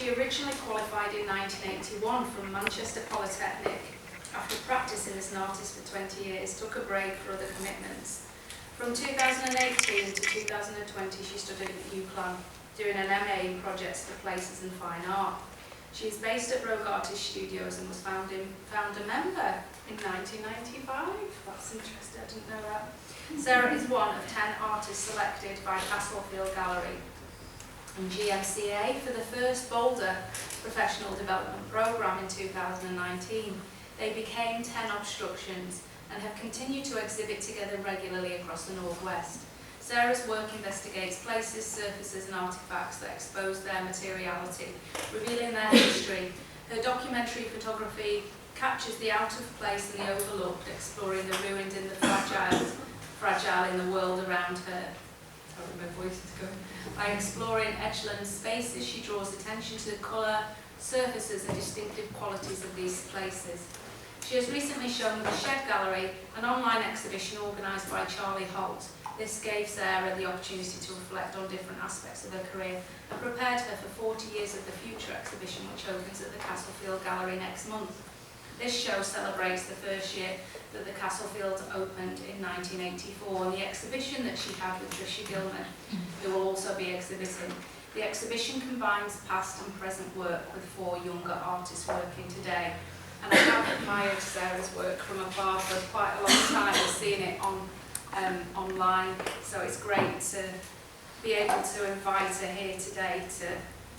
She originally qualified in 1981 from Manchester Polytechnic. After practicing as an artist for 20 years, took a break for other commitments. From 2018 to 2020, she studied at UCLan, doing an MA in projects for places and fine art. She is based at Rogue Artist Studios and was found a member in 1995. That's interesting, I didn't know that. Sarah is one of 10 artists selected by Castlefield Gallery and GMCA for the first Boulder Professional Development Programme in 2019. They became 10 obstructions and have continued to exhibit together regularly across the Northwest. Sarah's work investigates places, surfaces and artefacts that expose their materiality, revealing their history. Her documentary photography captures the out of place and the overlooked, exploring the ruined and the fragile in the world around her. Sorry, my voice is going. By exploring edgeland spaces, she draws attention to the colour, surfaces and distinctive qualities of these places. She has recently shown with the Shed Gallery an online exhibition organised by Charlie Holt. This gave Sarah the opportunity to reflect on different aspects of her career and prepared her for 40 Years of the Future exhibition, which opens at the Castlefield Gallery next month. This show celebrates the first year that the Castlefield opened in 1984 and the exhibition that she had with Trisha Gilman, who will also be exhibiting. The exhibition combines past and present work with 4 younger artists working today. And I have admired Sarah's work from afar for quite a long time and seen it online, so it's great to be able to invite her here today to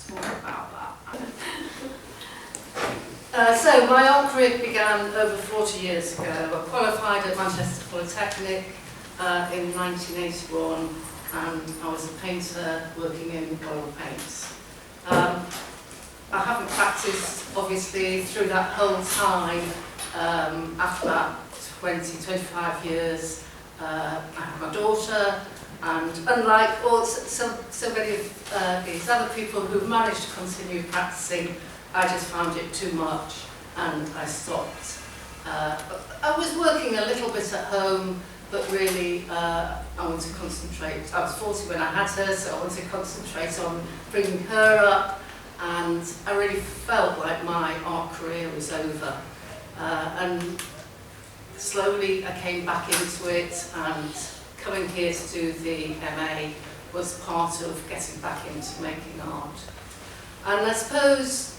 talk about that. So my art career began over 40 years ago. I qualified at Manchester Polytechnic in 1981 and I was a painter working in oil paints. I haven't practiced obviously through that whole time. After that 25 years I had my daughter, and unlike so many of these other people who've managed to continue practicing, I just found it too much and I stopped. I was working a little bit at home, but really I wanted to concentrate. I was 40 when I had her, so I wanted to concentrate on bringing her up, and I really felt like my art career was over. And slowly I came back into it, and coming here to do the MA was part of getting back into making art. And I suppose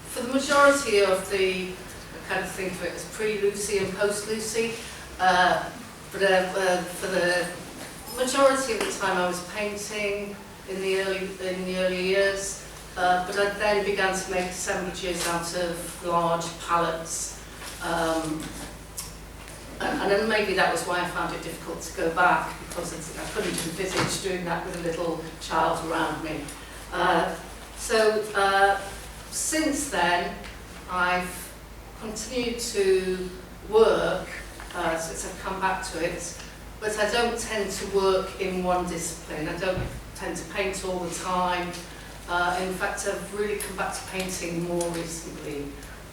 for the majority of the, I kind of think of it as pre-Lucy and post-Lucy, but for the majority of the time I was painting in the early years, but I then began to make assemblages out of large palettes. And then maybe that was why I found it difficult to go back, because I couldn't envisage doing that with a little child around me. So since then, I've continued to work since I've come back to it, but I don't tend to work in one discipline. I don't tend to paint all the time. In fact, I've really come back to painting more recently.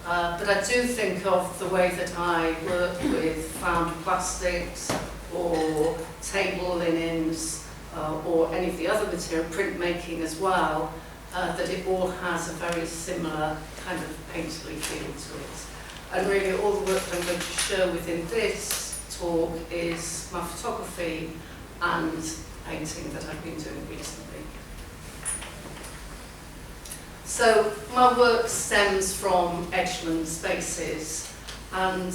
But I do think of the way that I work with found plastics or table linens or any of the other material, printmaking as well, that it all has a very similar kind of painterly feel to it. And really all the work that I'm going to show within this talk is my photography and painting that I've been doing recently. So my work stems from edgeland spaces, and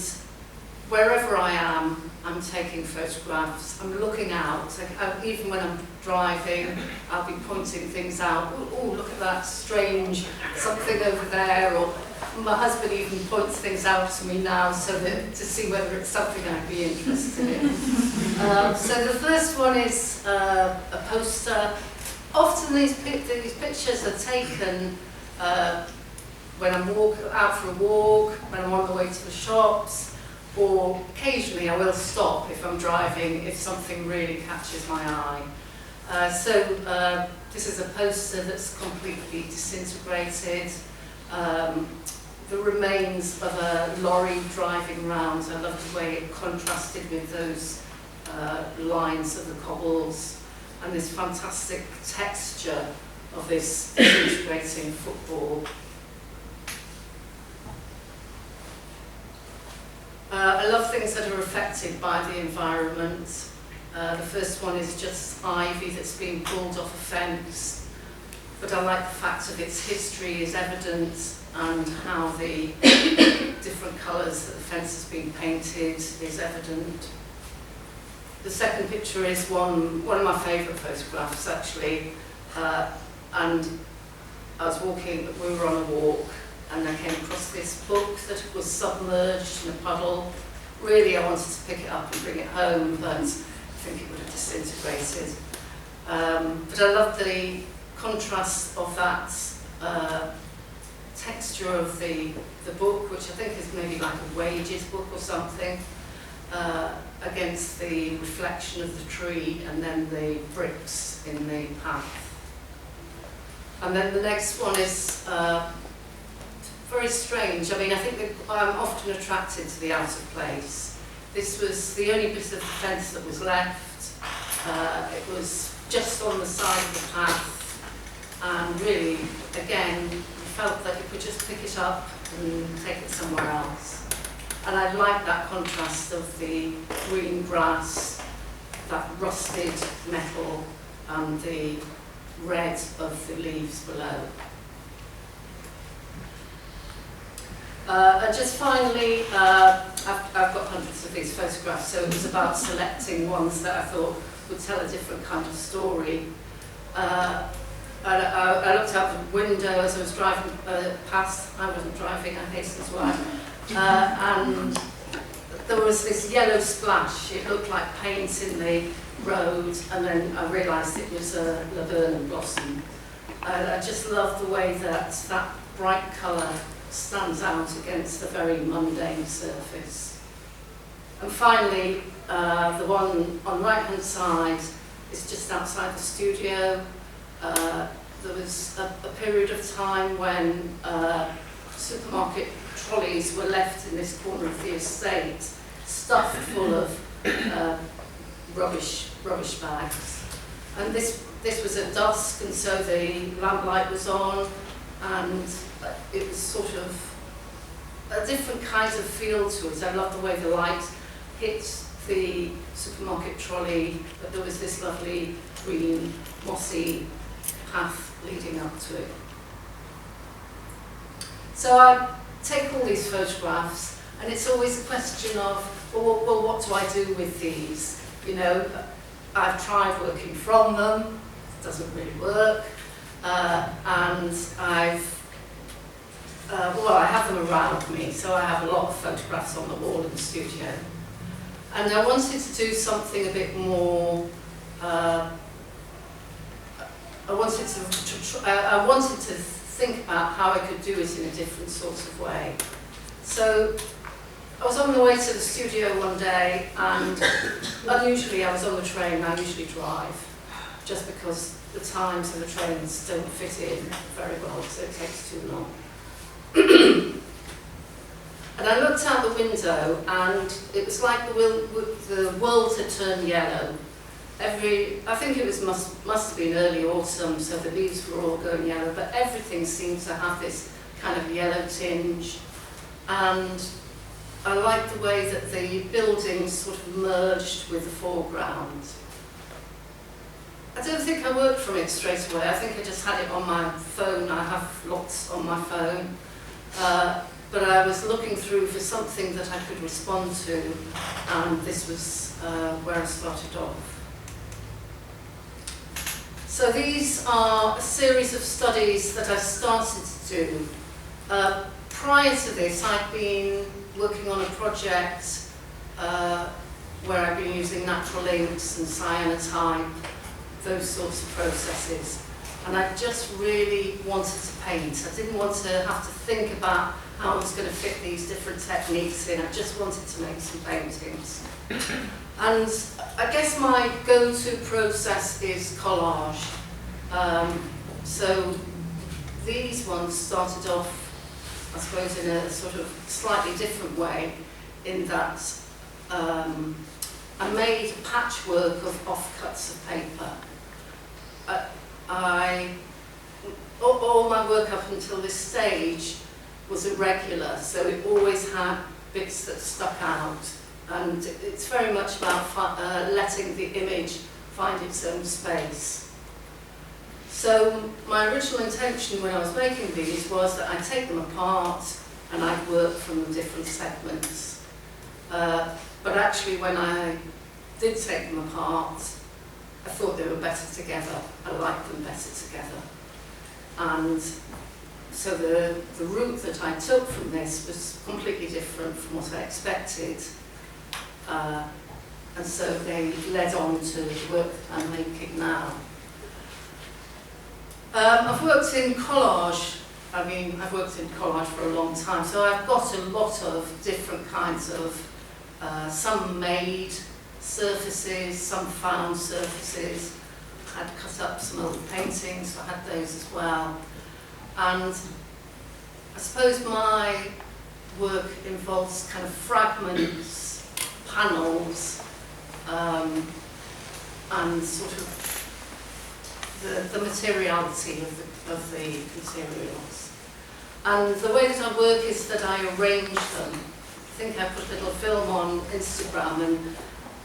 wherever I am, I'm taking photographs, I'm looking out. Even when I'm driving, I'll be pointing things out. Oh, look at that strange something over there. Or my husband even points things out to me now so that to see whether it's something I'd be interested in. So the first one is a poster. Often these pictures are taken when I'm out for a walk, when I'm on the way to the shops, or occasionally I will stop if I'm driving, if something really catches my eye. So this is a poster that's completely disintegrated. The remains of a lorry driving round. I love the way it contrasted with those lines of the cobbles, and this fantastic texture of this disintegrating football. I love things that are affected by the environment. The first one is just ivy that's been pulled off a fence, but I like the fact of its history is evident and how the different colours that the fence has been painted is evident. The second picture is one of my favourite photographs actually, and I was walking, we were on a walk, and I came across this book that was submerged in a puddle. Really, I wanted to pick it up and bring it home, but I think it would have disintegrated. But I love the contrast of that texture of the book, which I think is maybe like a wages book or something, against the reflection of the tree and then the bricks in the path. And then the next one is very strange. I mean, I think that I'm often attracted to the out of place. This was the only bit of the fence that was left. It was just on the side of the path, and really, again, you felt that you could just pick it up and take it somewhere else. And I like that contrast of the green grass, that rusted metal, and the red of the leaves below. And just finally, I've got hundreds of these photographs, so it was about selecting ones that I thought would tell a different kind of story. I looked out the window as I was driving past. I wasn't driving, I hasten to add. And there was this yellow splash. It looked like paint in the road, and then I realised it was a laburnum blossom. I just love the way that that bright colour stands out against the very mundane surface. And finally, the one on the right-hand side is just outside the studio. There was a period of time when supermarket trolleys were left in this corner of the estate, stuffed full of rubbish bags. And this was at dusk, and so the lamplight was on, and it was sort of a different kind of feel to it. I love the way the light hit the supermarket trolley, but there was this lovely green, mossy path leading up to it. So I take all these photographs, and it's always a question of, well, what do I do with these? You know, I've tried working from them, it doesn't really work, and I have them around me, so I have a lot of photographs on the wall in the studio. And I wanted to do something a bit more, I wanted to think about how I could do it in a different sort of way. So I was on the way to the studio one day, and unusually I was on the train. I usually drive, just because the times of the trains don't fit in very well, so it takes too long. And I looked out the window, and it was like the world had turned yellow. I think it must have been early autumn, so the leaves were all going yellow, but everything seemed to have this kind of yellow tinge. And I liked the way that the buildings sort of merged with the foreground. I don't think I worked from it straight away. I think I just had it on my phone. I have lots on my phone. But I was looking through for something that I could respond to, and this was where I started off. So these are a series of studies that I started to do. Prior to this, I'd been working on a project where I've been using natural inks and cyanotype, those sorts of processes. And I just really wanted to paint. I didn't want to have to think about how I was going to fit these different techniques in. I just wanted to make some paintings. And I guess my go-to process is collage. So these ones started off, I suppose, in a sort of slightly different way, in that I made a patchwork of offcuts of paper. I all my work up until this stage was irregular, so it always had bits that stuck out, and it's very much about letting the image find its own space. So my original intention when I was making these was that I'd take them apart and I'd work from the different segments. But actually when I did take them apart, I thought they were better together. I liked them better together. And so the route that I took from this was completely different from what I expected. And so they led on to the work that I'm making now. I've worked in collage. I've worked in collage for a long time, so I've got a lot of different kinds of, some made surfaces, some found surfaces. I'd cut up some old paintings, so I had those as well. And I suppose my work involves kind of fragments, panels, and sort of the materiality of the materials. And the way that I work is that I arrange them. I think I put a little film on Instagram, and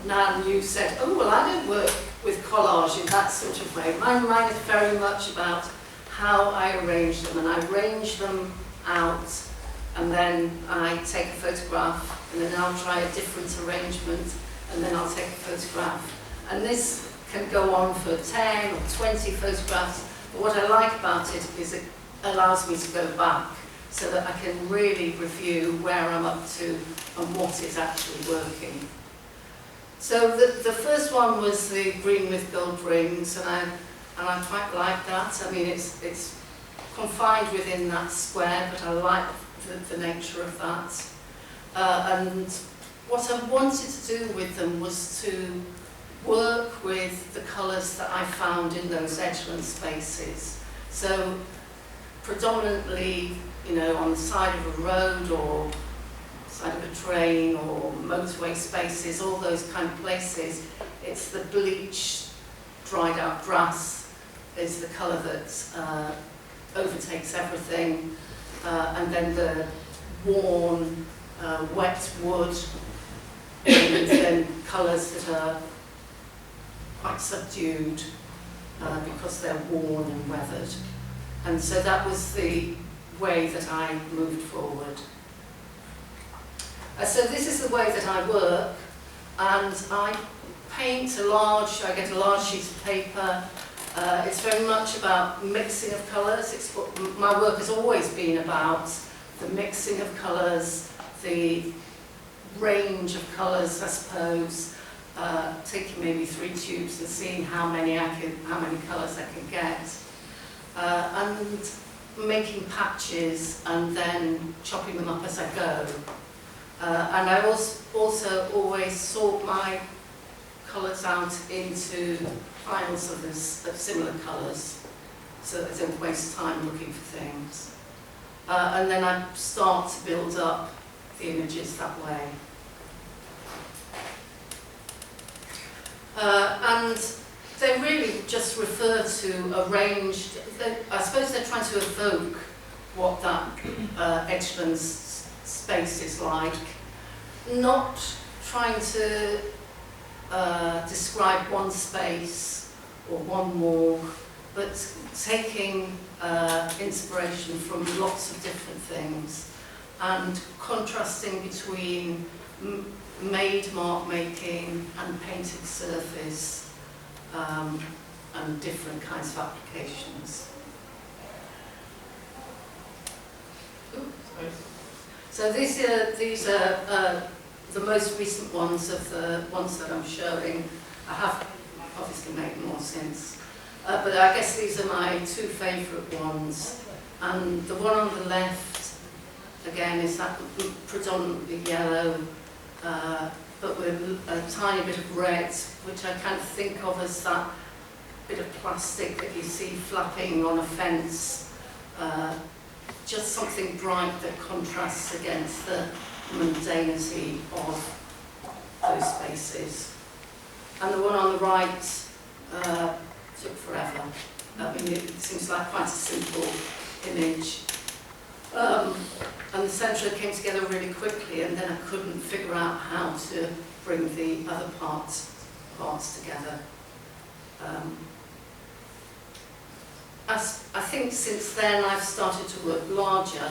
Nan, you said, oh, well, I don't work with collage in that sort of way. Mine is very much about how I arrange them, and I arrange them out, and then I take a photograph, and then I'll try a different arrangement, and then I'll take a photograph. And this can go on for 10 or 20 photographs, but what I like about it is it allows me to go back so that I can really review where I'm up to and what is actually working. So the first one was the green with gold rings, and I quite like that. I mean, it's confined within that square, but I like the nature of that. And what I wanted to do with them was to work with the colours that I found in those edgeland spaces. So predominantly, you know, on the side of a road or side of a train or motorway spaces, all those kind of places, it's the bleached, dried out grass is the colour that overtakes everything, and then the worn, wet wood, and then colours that are quite subdued because they're worn and weathered. And so that was the way that I moved forward. So this is the way that I work, and I paint I get a large sheet of paper. It's very much about mixing of colours. My work has always been about the mixing of colours, the range of colours, I suppose, taking maybe 3 tubes and seeing how many colours I can get, and making patches and then chopping them up as I go. And I also always sort my colours out into piles of similar colours, so that I don't waste time looking for things. And then I start to build up the images that way. And they really just refer to arranged, I suppose they're trying to evoke what that edgeland space is like, not trying to describe one space or one wall, but taking inspiration from lots of different things and contrasting between made mark making and painted surface, and different kinds of applications. So these are the most recent ones of the ones that I'm showing. I have obviously made more since, but I guess these are my 2 favourite ones. And the one on the left, again, is that predominantly yellow, but with a tiny bit of red, which I kind of think of as that bit of plastic that you see flapping on a fence. Just something bright that contrasts against the mundanity of those spaces. And the one on the right took forever. I mean, it seems like quite a simple image. And the centre came together really quickly, and then I couldn't figure out how to bring the other parts together. I think since then I've started to work larger,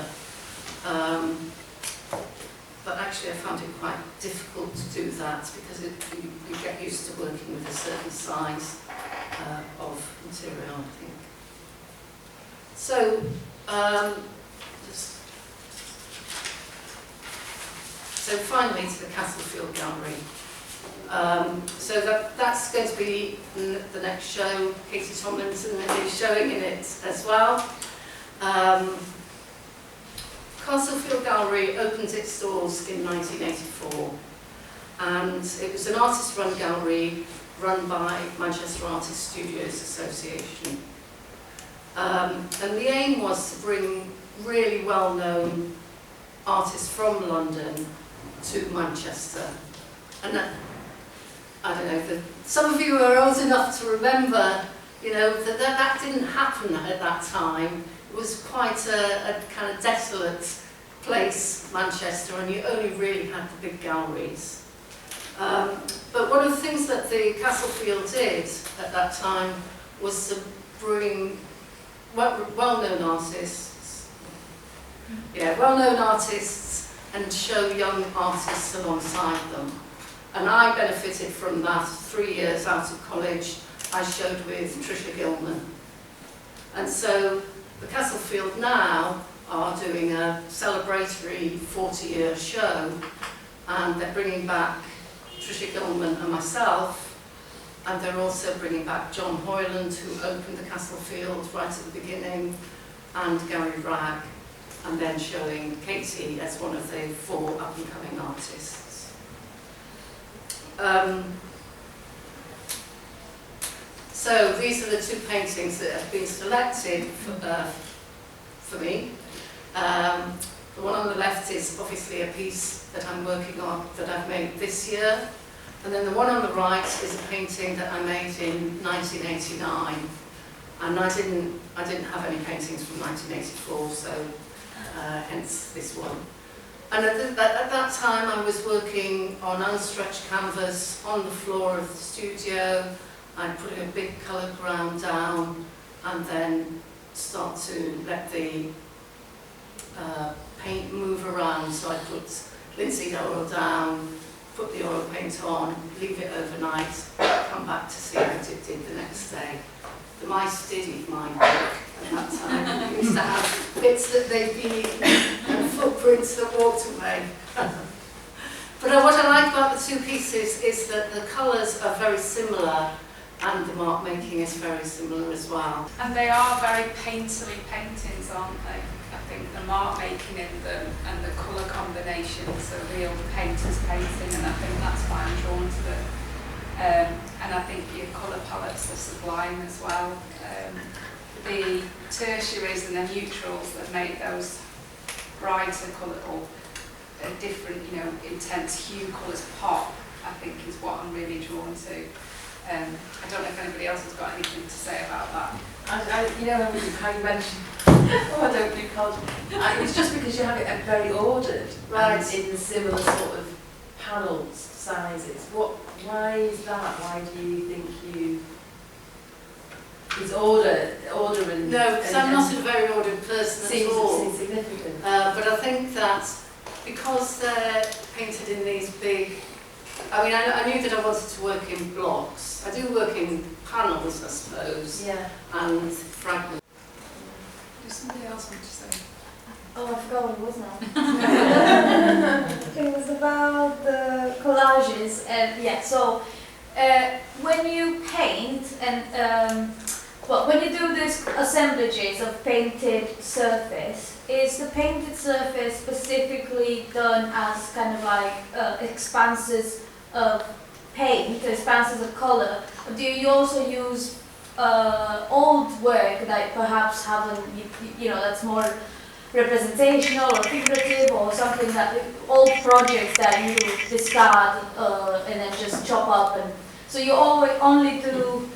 but actually I found it quite difficult to do that because you get used to working with a certain size of material, I think. So, so finally to the Castlefield Gallery. So that's going to be the next show. Katie Tomlinson is showing in it as well. Castlefield Gallery opened its doors in 1984, and it was an artist-run gallery run by Manchester Artists Studios Association. And the aim was to bring really well-known artists from London to Manchester. And I don't know, some of you are old enough to remember, you know, that didn't happen at that time. It was quite a kind of desolate place, Manchester, and you only really had the big galleries. But one of the things that the Castlefield did at that time was to bring well-known artists, and show young artists alongside them. And I benefited from that. 3 years out of college, I showed with Trisha Gilman. And so the Castlefield now are doing a celebratory 40-year show, and they're bringing back Trisha Gilman and myself, and they're also bringing back John Hoyland, who opened the Castlefield right at the beginning, and Gary Ragg, and then showing Katie as one of the 4 up-and-coming artists. So these are the 2 paintings that have been selected for me. The one on the left is obviously a piece that I'm working on that I've made this year, and then the one on the right is a painting that I made in 1989, and I didn't have any paintings from 1984, so hence this one. And at that time I was working on unstretched canvas on the floor of the studio. I'm putting a big coloured ground down and then start to let the paint move around. So I put linseed oil down, put the oil paint on, leave it overnight, come back to see what it did the next day. The mice did eat my work at that time. We used to have bits that they'd been eaten and footprints that walked away. But what I like about the 2 pieces is that the colours are very similar and the mark making is very similar as well. And they are very painterly paintings, aren't they? I think the mark making in them and the colour combinations are real painter's painting, and I think that's why I'm drawn to them. And I think your colour palettes are sublime as well. The tertiaries and the neutrals that make those brighter colour or different, you know, intense hue colours pop, I think is what I'm really drawn to. I don't know if anybody else has got anything to say about that. You know, how you mentioned, oh, I don't do colour. It's just because you have it very ordered, right, in similar sort of panels, sizes. Why is that? Why do you think it's order and... No, because I'm not a very ordered person at all. Seems significant. But I think that because they're painted in these big... I mean, I knew that I wanted to work in blocks. I do work in panels, I suppose, and fragments. Does somebody else want to say? Oh, I forgot what it was now. It was about the collages, and so when you paint and when you do these assemblages of painted surface, is the painted surface specifically done as kind of like expanses of paint, expanses of color? Or do you also use old work that perhaps haven't, that's more representational or figurative, or something that old projects that you discard and then just chop up, and so you always only do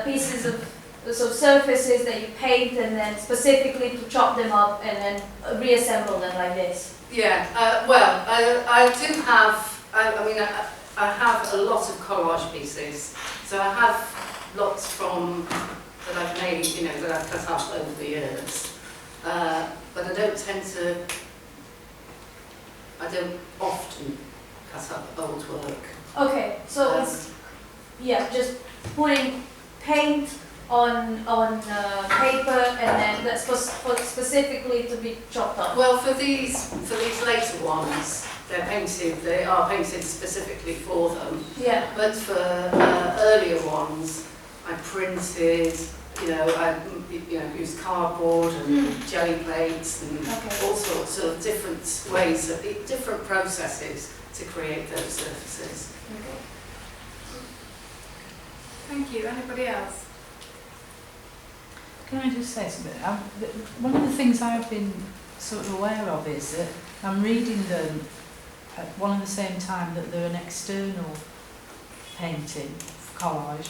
pieces of so surfaces that you paint and then specifically to chop them up and then reassemble them like this? Yeah, well, I do have, I have a lot of collage pieces. So I have lots from that I've made, you know, that I've cut up over the years. But I don't often cut up old work. Okay, so it's, yeah, just putting paint on paper and then that's specifically to be chopped up. Well, for these later ones, they are painted specifically for them. Yeah. But for earlier ones, I printed, I used cardboard and jelly plates and all sorts of different ways, different processes to create those surfaces. Okay. Thank you. Anybody else? Can I just say something? One of the things I've been sort of aware of is that I'm reading them at one and the same time that they're an external painting, collage,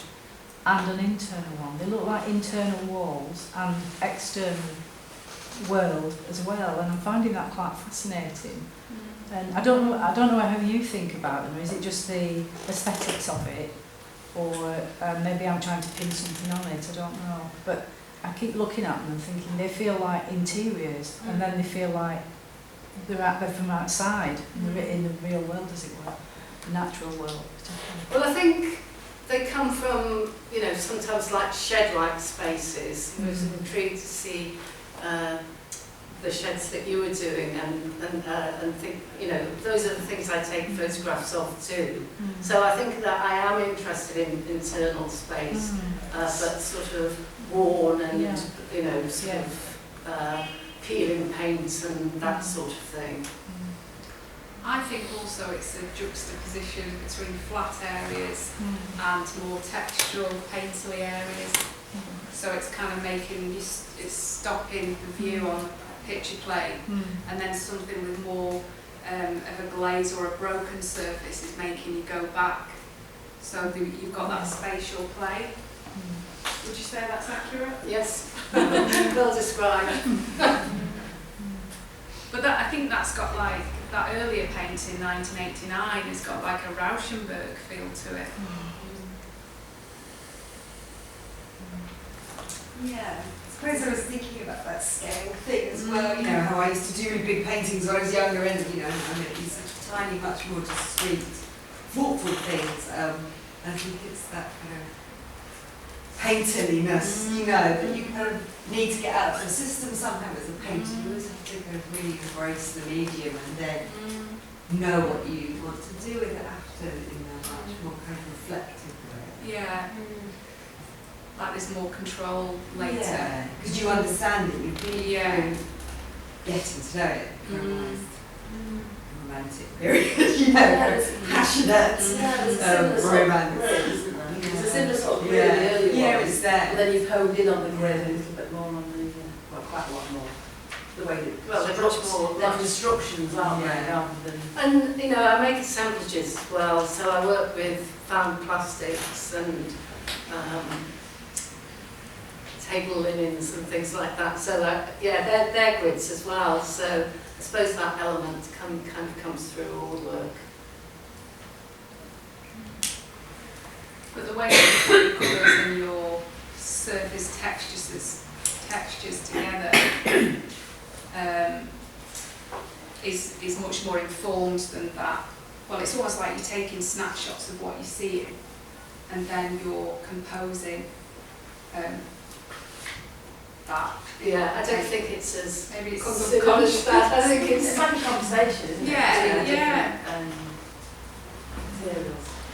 and an internal one. They look like internal walls and external world as well, and I'm finding that quite fascinating. And I don't know how you think about them. Is it just the aesthetics of it, or maybe I'm trying to pin something on it? I don't know, but I keep looking at them and thinking they feel like interiors, and then they feel like they're from outside, in the real world, as it were, the natural world. Well, I think they come from, sometimes like shed-like spaces. I was intrigued to see the sheds that you were doing, and think, those are the things I take photographs of too. So I think that I am interested in internal space, but sort of worn and, sort of peeling paint and that sort of thing. I think also it's a juxtaposition between flat areas and more textural, painterly areas. So it's kind of making it's stopping the view on a picture plate, and then something with more of a glaze or a broken surface is making you go back. So you've got that spatial play. Would you say that's accurate? Yes, well described. But I think that's got like, that earlier painting, 1989, has got like a Rauschenberg feel to it. Yeah, I suppose I was thinking about that scale thing as well, how I used to do really big paintings when I was younger, and I mean these such tiny, much more discreet, thoughtful things. I think it's that kind of painterliness, that you kind of need to get out of the system sometimes as a painter. You always have to kind of really embrace the medium and then know what you want to do with it after in a much more kind of reflective way. Yeah. Like there's more control later. Yeah, because you understand it, you've been getting to know it, kind of nice. Romantic period, passionate, romance. There's a similar sort of grid in the early ones, it's there. and then you've honed in on the grid a little bit more on the, quite a lot more. The way that Well, they're much more they're constructions, aren't they, rather than... And, I make assemblages as well, so I work with found plastics and table linens and things like that. So, they're grids as well. So I suppose that element kind of comes through all the work. But the way that you put your colours and your surface textures together is much more informed than that. Well, it's almost like you're taking snapshots of what you see and then you're composing that. Yeah, I don't think it's as Maybe it's considered as that. I think It's like a conversation, isn't it? Yeah, Between yeah. different, materials.